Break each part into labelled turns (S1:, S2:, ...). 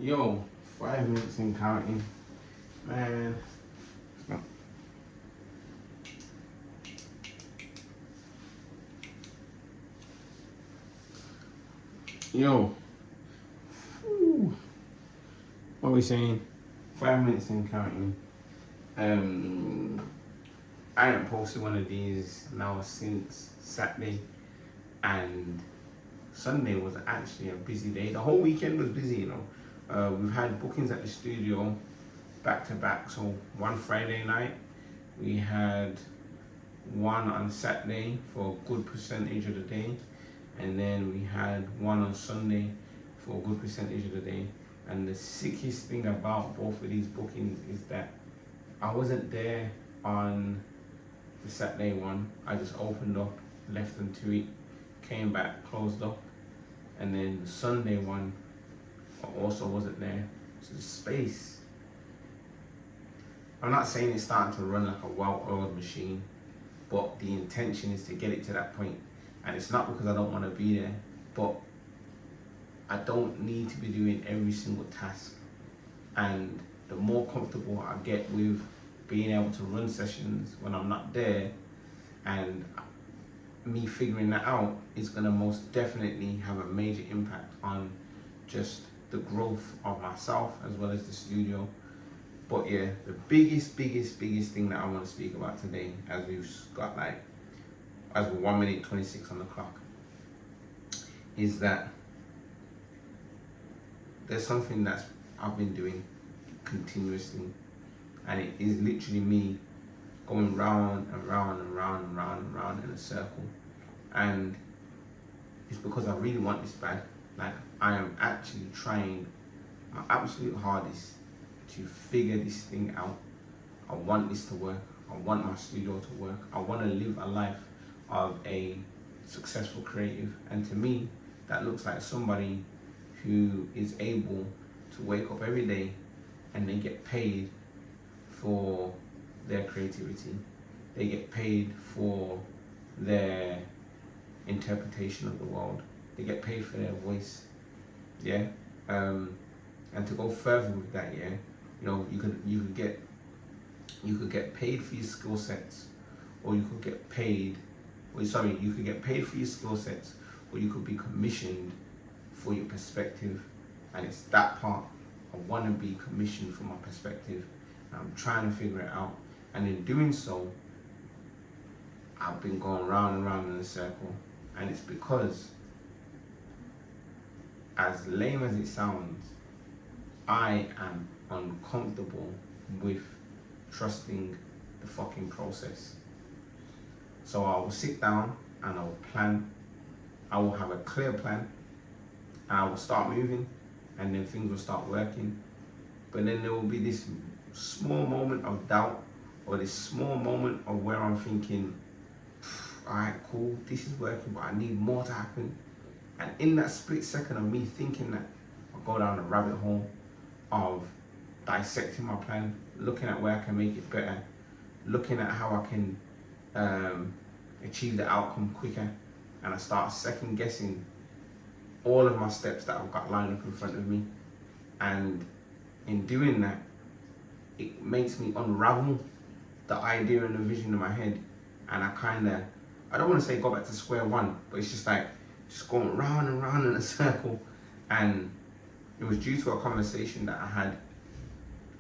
S1: Yo, 5 minutes and counting. Man. Stop. Yo. Whew. What are we saying? 5 minutes and counting. I haven't posted one of these now since Saturday, and Sunday was actually a busy day. The whole weekend was busy. We've had bookings at the studio back to back. So one Friday night, we had one on Saturday for a good percentage of the day, and then we had one on Sunday for a good percentage of the day. And the sickest thing about both of these bookings is that I wasn't there on the Saturday one. I just opened up, left them to it, came back, closed up, and then the Sunday one I also wasn't there. So the space, I'm not saying it's starting to run like a well-oiled machine, but the intention is to get it to that point. And it's not because I don't want to be there, but I don't need to be doing every single task. And the more comfortable I get with being able to run sessions when I'm not there, and me figuring that out is going to most definitely have a major impact on just the growth of myself as well as the studio. But yeah, the biggest thing that I want to speak about today, as we're 1 minute 26 on the clock, is that there's something that I've been doing continuously, and it is literally me going round and round and round and round and round in a circle. And it's because I really want this bad. Like, I am actually trying my absolute hardest to figure this thing out. I want this to work. I want my studio to work. I want to live a life of a successful creative. And to me, that looks like somebody who is able to wake up every day and they get paid for their creativity. They get paid for their interpretation of the world. They get paid for their voice. Yeah. And to go further with that, yeah, you could get paid for your skill sets, or you could get paid. You could get paid for your skill sets, or you could be commissioned for your perspective. And it's that part. I want to be commissioned for my perspective. I'm trying to figure it out, and in doing so, I've been going round and round in a circle. And it's because, as lame as it sounds, I am uncomfortable with trusting the fucking process. So I will sit down and I will plan. I will have a clear plan, and I will start moving, and then things will start working. But then there will be this small moment of doubt, or this small moment of where I'm thinking, alright, cool, this is working, but I need more to happen. And in that split second of me thinking that, I'll go down a rabbit hole of dissecting my plan, looking at where I can make it better, looking at how I can achieve the outcome quicker, and I start second guessing all of my steps that I've got lined up in front of me. And in doing that, it makes me unravel the idea and the vision in my head, and I don't want to say go back to square one, but it's just like just going round and round in a circle. And it was due to a conversation that I had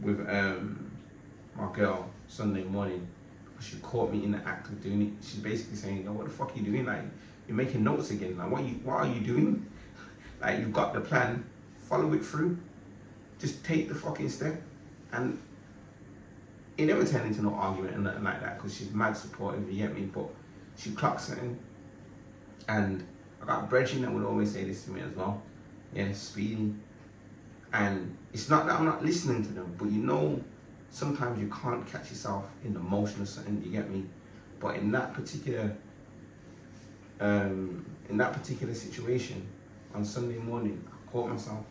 S1: with my girl Sunday morning. She caught me in the act of doing it. She's basically saying, "Oh, what the fuck are you doing? Like, you're making notes again. Like, what are you doing? Like, you've got the plan, follow it through. Just take the fucking step." And it never turned into no argument and nothing like that, because she's mad supportive, you get me? But she clocked something. And I got Bretchen that would always say this to me as well. Yeah, Speedy. And it's not that I'm not listening to them, but sometimes you can't catch yourself in the motion of something, you get me? But in that particular situation on Sunday morning, I caught myself.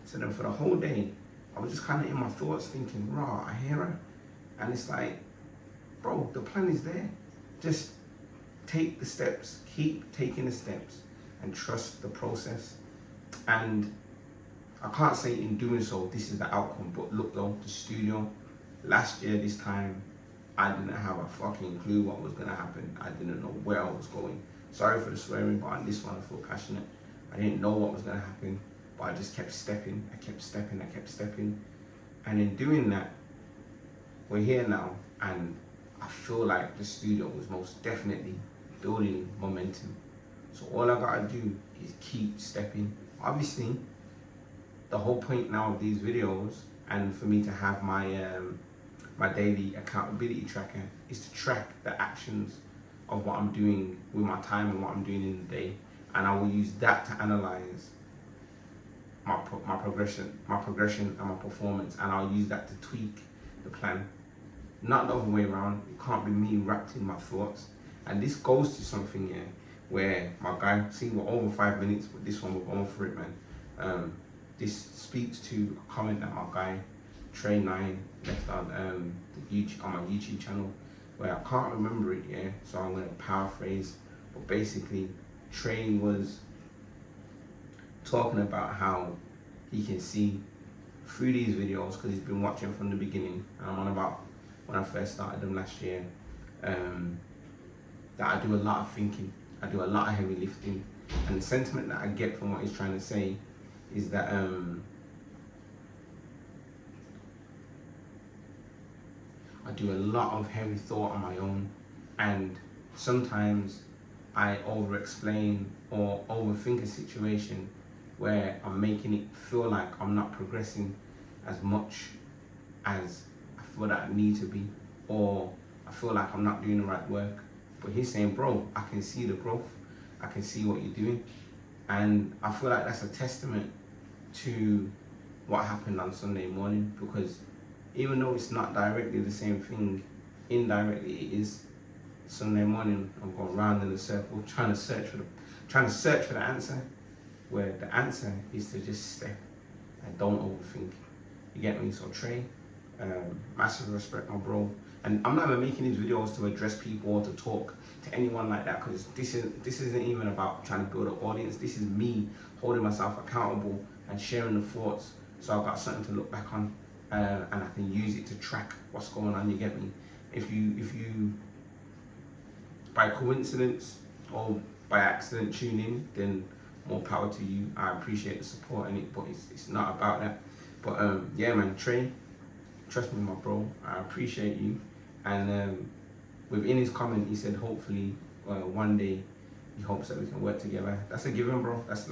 S1: So then for the whole day, I was just kind of in my thoughts thinking, raw, I hear her. And it's like, bro, the plan is there. Just take the steps, keep taking the steps, and trust the process. And I can't say in doing so, this is the outcome, but look though, the studio, last year this time, I didn't have a fucking clue what was gonna happen. I didn't know where I was going. Sorry for the swearing, but on this one I feel passionate. I didn't know what was gonna happen, but I just kept stepping, I kept stepping. And in doing that, we're here now, and I feel like the studio was most definitely building momentum. So all I gotta do is keep stepping. Obviously, the whole point now of these videos, and for me to have my my daily accountability tracker, is to track the actions of what I'm doing with my time and what I'm doing in the day, and I will use that to analyze my progression and my performance, and I'll use that to tweak the plan. Not the other way around. It can't be me wrapped in my thoughts. And this goes to something here where my guy, see, we're over 5 minutes, but this one we're going for it, man. This speaks to a comment that my guy Trey9 left on on my YouTube channel, where I can't remember it, yeah. So I'm gonna paraphrase, but basically, Trey was talking about how he can see through these videos because he's been watching from the beginning. And I'm on about when I first started them last year. That I do a lot of thinking, I do a lot of heavy lifting, and the sentiment that I get from what he's trying to say is that I do a lot of heavy thought on my own, and sometimes I over-explain or overthink a situation where I'm making it feel like I'm not progressing as much as I feel that I need to be, or I feel like I'm not doing the right work. But he's saying, bro, I can see the growth, I can see what you're doing. And I feel like that's a testament to what happened on Sunday morning, because even though it's not directly the same thing, indirectly it is. Sunday morning, I'm going round in a circle, trying to search for the answer, where the answer is to just step and don't overthink. You get me? So Trey, massive respect, my bro. And I'm not even making these videos to address people or to talk to anyone like that, because this isn't even about trying to build an audience. This is me holding myself accountable and sharing the thoughts, so I've got something to look back on, and I can use it to track what's going on. You get me? If you by coincidence or by accident tune in, then more power to you. I appreciate the support in it, but it's not about that. But yeah, man, Trey, trust me, my bro, I appreciate you. And within his comment, he said hopefully one day he hopes that we can work together. That's a given, bro. That's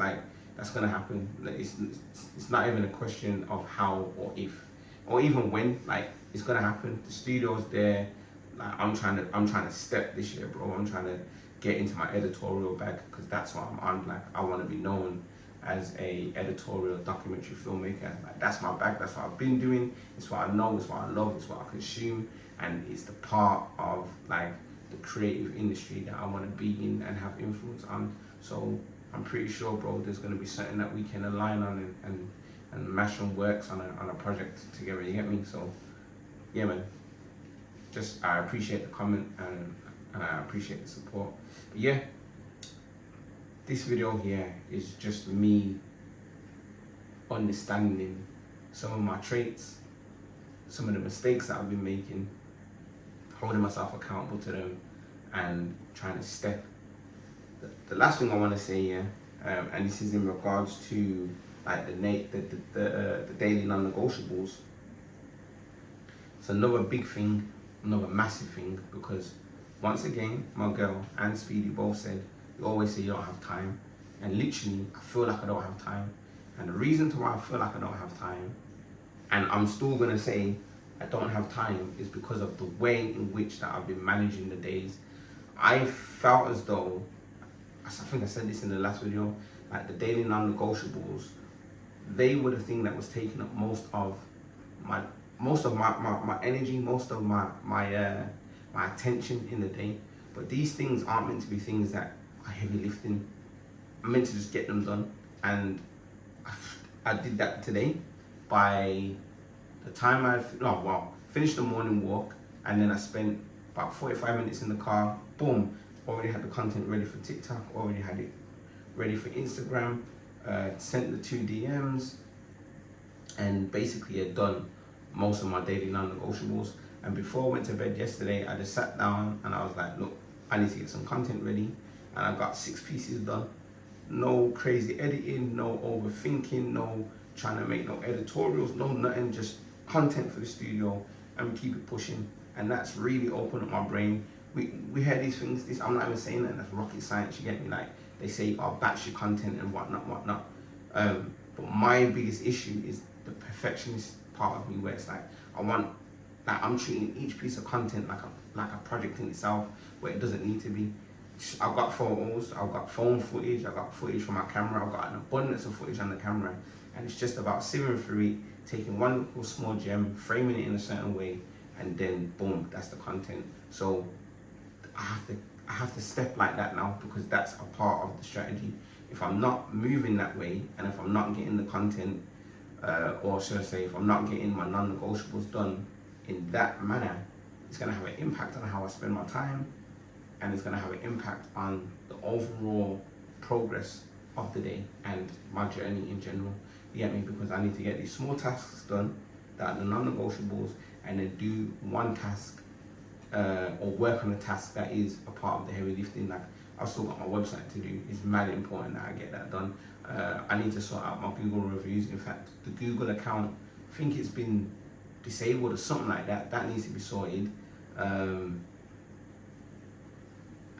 S1: gonna happen. It's not even a question of how or if or even when. Like, it's gonna happen. The studio's there. Like, I'm trying to step this year, bro. I'm trying to get into my editorial bag, because that's what I'm on. Like, I want to be known as a editorial documentary filmmaker. Like, that's my bag. That's what I've been doing. It's what I know. It's what I love. It's what I consume, and it's the part of like the creative industry that I want to be in and have influence on. So I'm pretty sure, bro, there's going to be something that we can align on and mash and works on a project together. You get me? So yeah, man. Just, I appreciate the comment and I appreciate the support. But yeah, this video here is just me understanding some of my traits, some of the mistakes that I've been making, holding myself accountable to them, and trying to step. The last thing I want to say here, and this is in regards to like the daily non-negotiables. It's another big thing, another massive thing, because once again, my girl and Speedy both said, you always say you don't have time. And literally, I feel like I don't have time. And the reason to why I feel like I don't have time, and I'm still gonna say I don't have time, is because of the way in which that I've been managing the days. I felt as though, I think I said this in the last video, like the daily non-negotiables, they were the thing that was taking up most of my energy, most of my attention in the day. But these things aren't meant to be things that are heavy lifting. I'm meant to just get them done, and I did that today. By the time I finished the morning walk, and then I spent about 45 minutes in the car. Boom, already had the content ready for TikTok, already had it ready for Instagram, sent the 2 DMs, and basically had done most of my daily non-negotiables. And before I went to bed yesterday, I just sat down and I was like, look, I need to get some content ready, and I got 6 pieces done. No crazy editing, no overthinking, no trying to make no editorials, no nothing, just content for the studio, and we keep it pushing. And that's really opened up my brain. We hear these things, I'm not even saying that that's rocket science, you get me? Like, they say, oh, batch your content and whatnot. But my biggest issue is the perfectionist part of me, where it's like, I'm treating each piece of content like a project in itself, where it doesn't need to be. I've got photos, I've got phone footage, I've got footage from my camera, I've got an abundance of footage on the camera, and it's just about simmering through it, taking one little small gem, framing it in a certain way, and then boom, that's the content. So I have to step like that now, because that's a part of the strategy. If I'm not moving that way, and if I'm not getting the content, or should I say, if I'm not getting my non-negotiables done in that manner, it's gonna have an impact on how I spend my time, and it's going to have an impact on the overall progress of the day and my journey in general. You get me? Because I need to get these small tasks done that are the non-negotiables, and then do one task or work on a task that is a part of the heavy lifting. Like, I've still got my website to do. It's mad important that I get that done. I need to sort out my Google reviews. In fact, the Google account, I think it's been disabled or something like that. That needs to be sorted.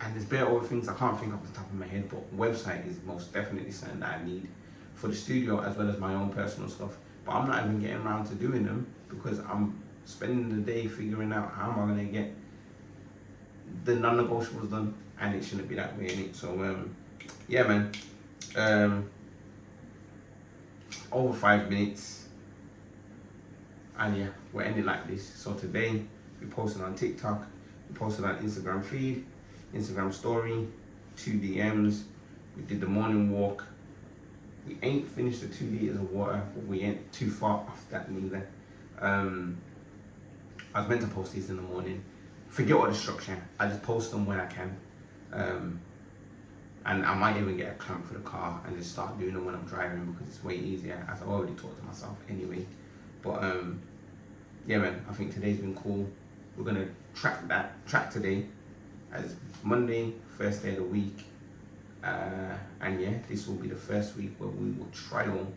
S1: And there's bare other things I can't think off the top of my head, but website is most definitely something that I need for the studio, as well as my own personal stuff. But I'm not even getting around to doing them, because I'm spending the day figuring out how am I going to get the non-negotiables done, and it shouldn't be that way, innit? So yeah, man, over 5 minutes, and yeah, we're ending like this. So today we posted on TikTok, we posted on Instagram feed, Instagram story, 2 DMs. We did the morning walk. We ain't finished the 2 liters of water, but we ain't too far off that neither. I was meant to post these in the morning. Forget all the structure. I just post them when I can. And I might even get a clamp for the car and just start doing them when I'm driving, because it's way easier, as I've already talked to myself anyway. But yeah, man, I think today's been cool. We're gonna track today as Monday, first day of the week, and yeah, this will be the first week where we will trial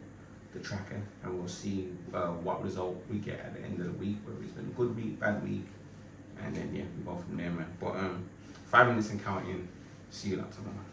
S1: the tracker, and we'll see what result we get at the end of the week, whether it's been a good week, bad week, and then yeah, we go from there, man. But 5 minutes and counting. See you later, tomorrow.